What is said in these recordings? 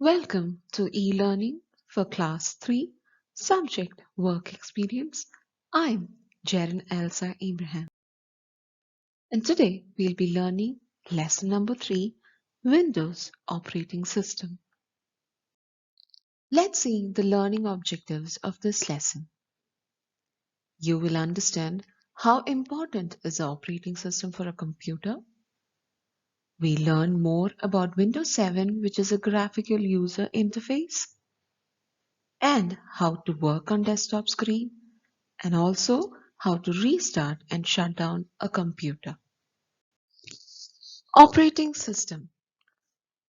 Welcome to e-learning for Class 3, Subject Work Experience. I'm Jaren Elsa Abraham, and today we'll be learning lesson number 3, Windows Operating System. Let's see the learning objectives of this lesson. You will understand how important is the operating system for a computer. We learn more about Windows 7, which is a graphical user interface, and how to work on desktop screen, and also how to restart and shut down a computer. Operating system.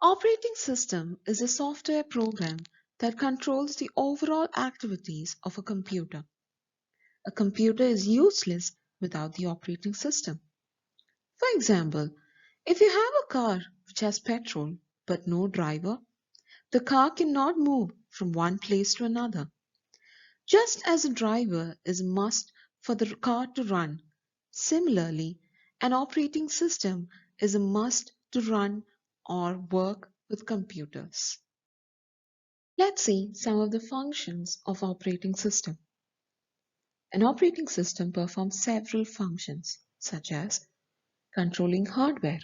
Operating system is a software program that controls the overall activities of a computer. A computer is useless without the operating system. For example, if you have a car which has petrol but no driver, the car cannot move from one place to another. Just as a driver is a must for the car to run, similarly, an operating system is a must to run or work with computers. Let's see some of the functions of operating system. An operating system performs several functions, such as controlling hardware.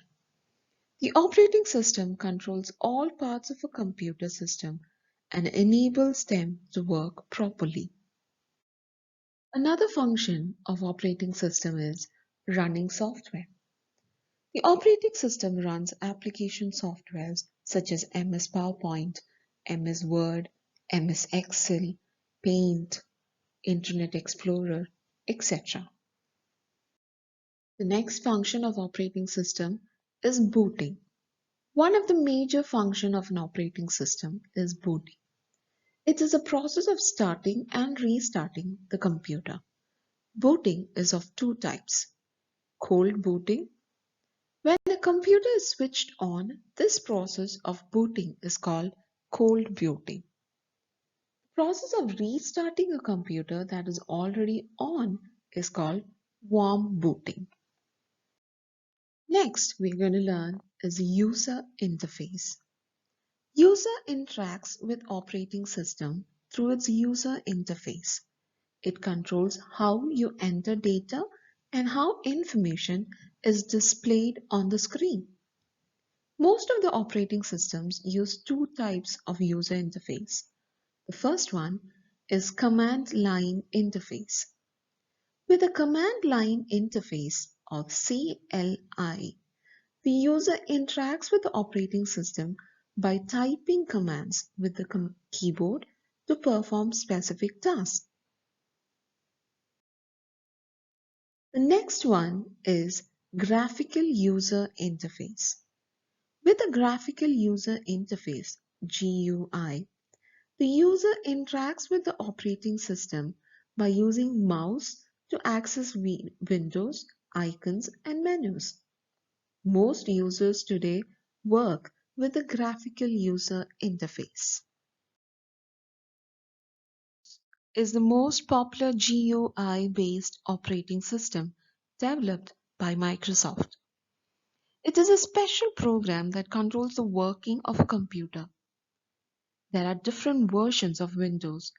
The operating system controls all parts of a computer system and enables them to work properly. Another function of operating system is running software. The operating system runs application softwares such as MS PowerPoint, MS Word, MS Excel, Paint, Internet Explorer, etc. The next function of operating system is booting. One of the major functions of an operating system is booting. It is a process of starting and restarting the computer. Booting is of two types. Cold booting. When a computer is switched on, this process of booting is called cold booting. The process of restarting a computer that is already on is called warm booting. Next, we're going to learn is user interface. User interacts with operating system through its user interface. It controls how you enter data and how information is displayed on the screen. Most of the operating systems use two types of user interface. The first one is command line interface. With a command line interface or CLI, the user interacts with the operating system by typing commands with the keyboard to perform specific tasks. The next one is graphical user interface. With a graphical user interface, GUI, the user interacts with the operating system by using mouse to access windows, icons, and menus. Most users today work with the graphical user interface. Is the most popular GUI-based operating system developed by Microsoft. It is a special program that controls the working of a computer. There are different versions of Windows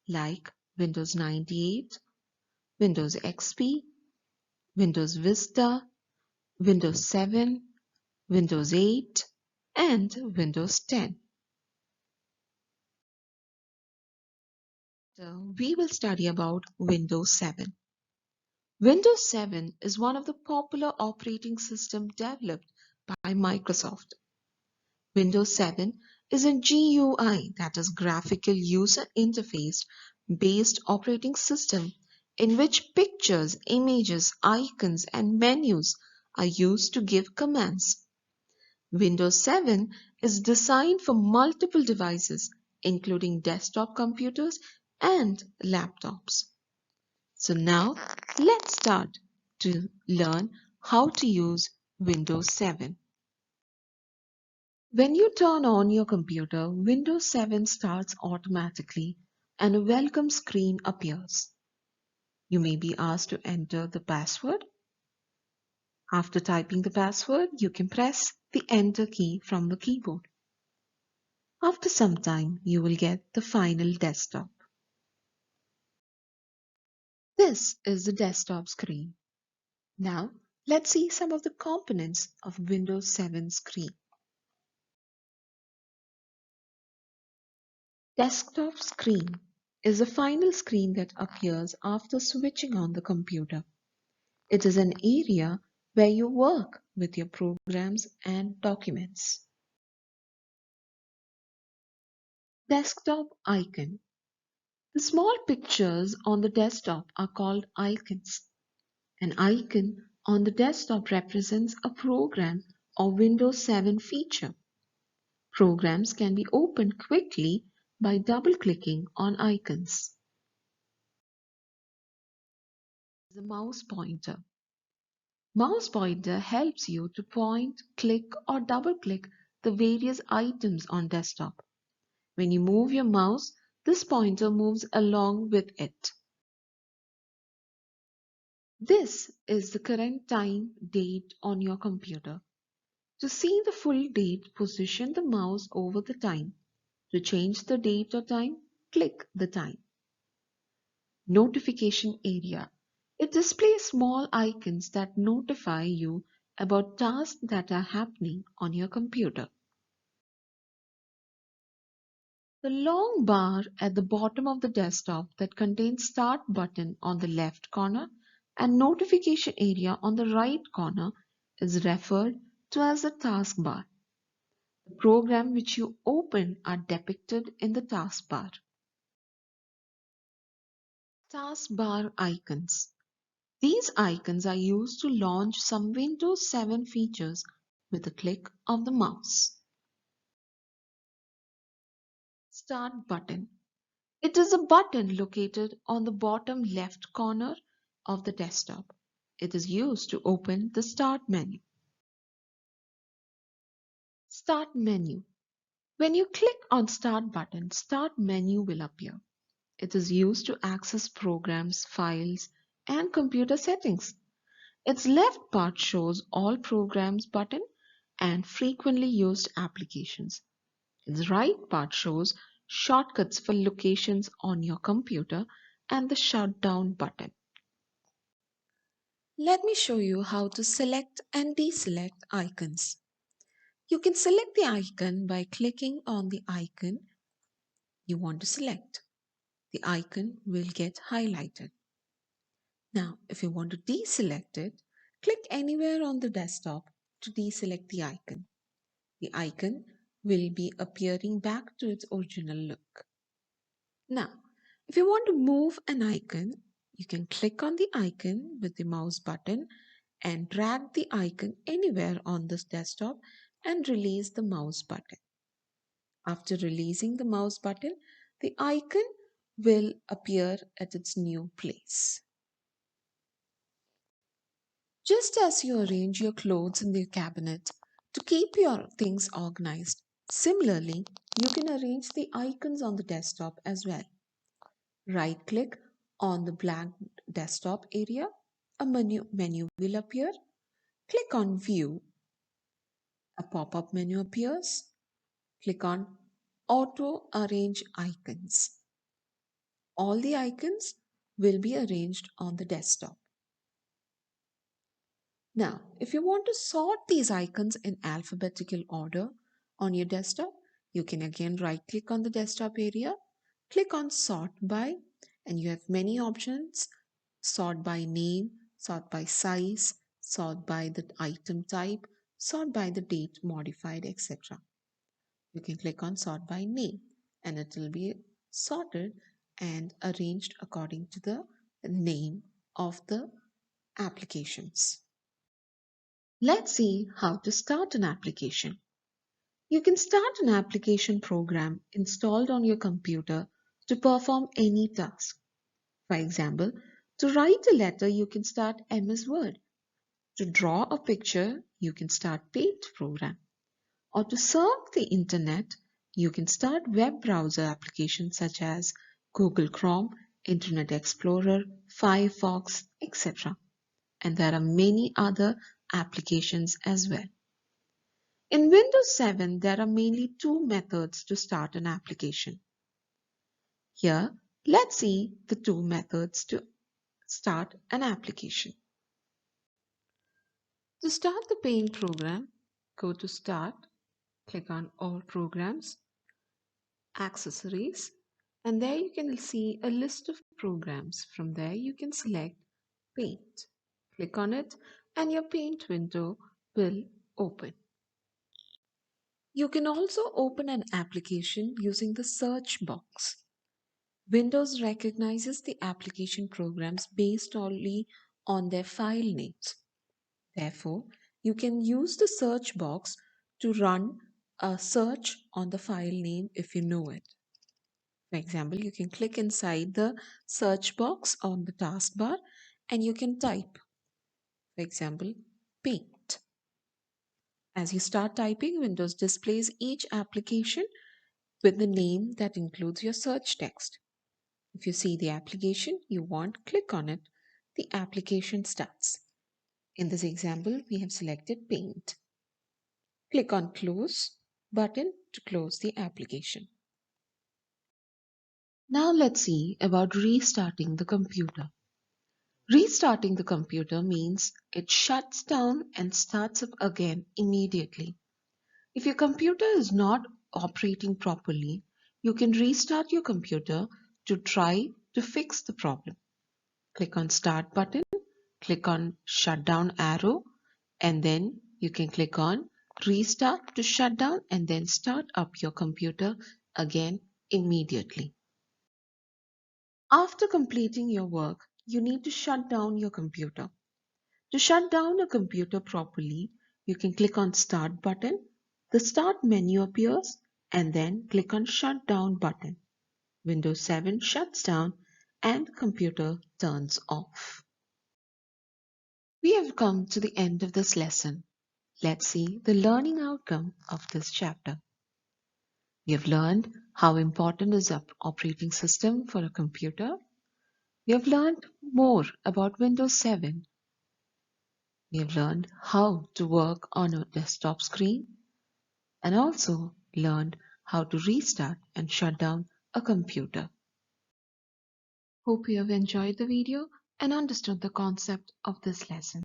like Windows 98, Windows XP, Windows Vista, Windows 7, Windows 8, and Windows 10. So we will study about Windows 7. Windows 7 is one of the popular operating systems developed by Microsoft. Windows 7 is a GUI, that is graphical user interface based operating system in which pictures, images, icons and menus are used to give commands. Windows 7 is designed for multiple devices including desktop computers and laptops. So now let's start to learn how to use Windows 7. When you turn on your computer, Windows 7 starts automatically and a welcome screen appears. You may be asked to enter the password. After typing the password, you can press the Enter key from the keyboard. After some time, you will get the final desktop. This is the desktop screen. Now, let's see some of the components of Windows 7 screen. Desktop screen is the final screen that appears after switching on the computer. It is an area where you work with your programs and documents. Desktop icon. The small pictures on the desktop are called icons. An icon on the desktop represents a program or Windows 7 feature. Programs can be opened quickly by double-clicking on icons. The mouse pointer. Mouse pointer helps you to point, click, or double-click the various items on desktop. When you move your mouse, this pointer moves along with it. This is the current time date on your computer. To see the full date, position the mouse over the time. To change the date or time, click the time. Notification area. It displays small icons that notify you about tasks that are happening on your computer. The long bar at the bottom of the desktop that contains Start button on the left corner and Notification area on the right corner is referred to as the taskbar. The program which you open are depicted in the taskbar. Taskbar icons. These icons are used to launch some Windows 7 features with a click of the mouse. Start button. It is a button located on the bottom left corner of the desktop. It is used to open the Start menu. Start menu. When you click on Start button, Start menu will appear. It is used to access programs, files, and computer settings. Its left part shows All Programs button and frequently used applications. Its right part shows shortcuts for locations on your computer and the shutdown button. Let me show you how to select and deselect icons. You can select the icon by clicking on the icon you want to select. The icon will get highlighted. Now, if you want to deselect it, click anywhere on the desktop to deselect the icon. The icon will be appearing back to its original look. Now, if you want to move an icon, you can click on the icon with the mouse button and drag the icon anywhere on this desktop and release the mouse button. After releasing the mouse button, the icon will appear at its new place. Just as you arrange your clothes in the cabinet to keep your things organized, similarly, you can arrange the icons on the desktop as well. Right click on the blank desktop area, a menu will appear. Click on View, a pop-up menu appears. Click on Auto Arrange Icons. All the icons will be arranged on the desktop. Now, if you want to sort these icons in alphabetical order on your desktop, you can again right-click on the desktop area, click on Sort By, and you have many options: sort by name, sort by size, sort by the item type, sort by the date modified, etc. You can click on Sort by Name, and it will be sorted and arranged according to the name of the applications. Let's see how to start an application. You can start an application program installed on your computer to perform any task. For example, to write a letter, you can start MS Word. To draw a picture, you can start Paint program. Or to surf the internet, you can start web browser applications such as Google Chrome, Internet Explorer, Firefox, etc. And there are many other applications as well. In Windows 7, there are mainly two methods to start an application. Here, let's see the two methods to start an application. To start the Paint program, go to Start, click on All Programs, Accessories, and there you can see a list of programs. From there, you can select Paint. Click on it, and your Paint window will open. You can also open an application using the search box. Windows recognizes the application programs based only on their file names. Therefore, you can use the search box to run a search on the file name if you know it. For example, you can click inside the search box on the taskbar and you can type, for example, paint. As you start typing, Windows displays each application with the name that includes your search text. If you see the application you want, click on it. The application starts. In this example, we have selected Paint. Click on Close button to close the application. Now let's see about restarting the computer. Restarting the computer means it shuts down and starts up again immediately. If your computer is not operating properly, you can restart your computer to try to fix the problem. Click on Start button, click on Shutdown arrow, and then you can click on Restart to shut down and then start up your computer again immediately. After completing your work, you need to shut down your computer. To shut down a computer properly, you can click on Start button. The Start menu appears and then click on Shut Down button. Windows 7 shuts down and computer turns off. We have come to the end of this lesson. Let's see the learning outcome of this chapter. We have learned how important is the operating system for a computer. We have learned more about Windows 7. We have learned how to work on a desktop screen and also learned how to restart and shut down a computer. Hope you have enjoyed the video and understood the concept of this lesson.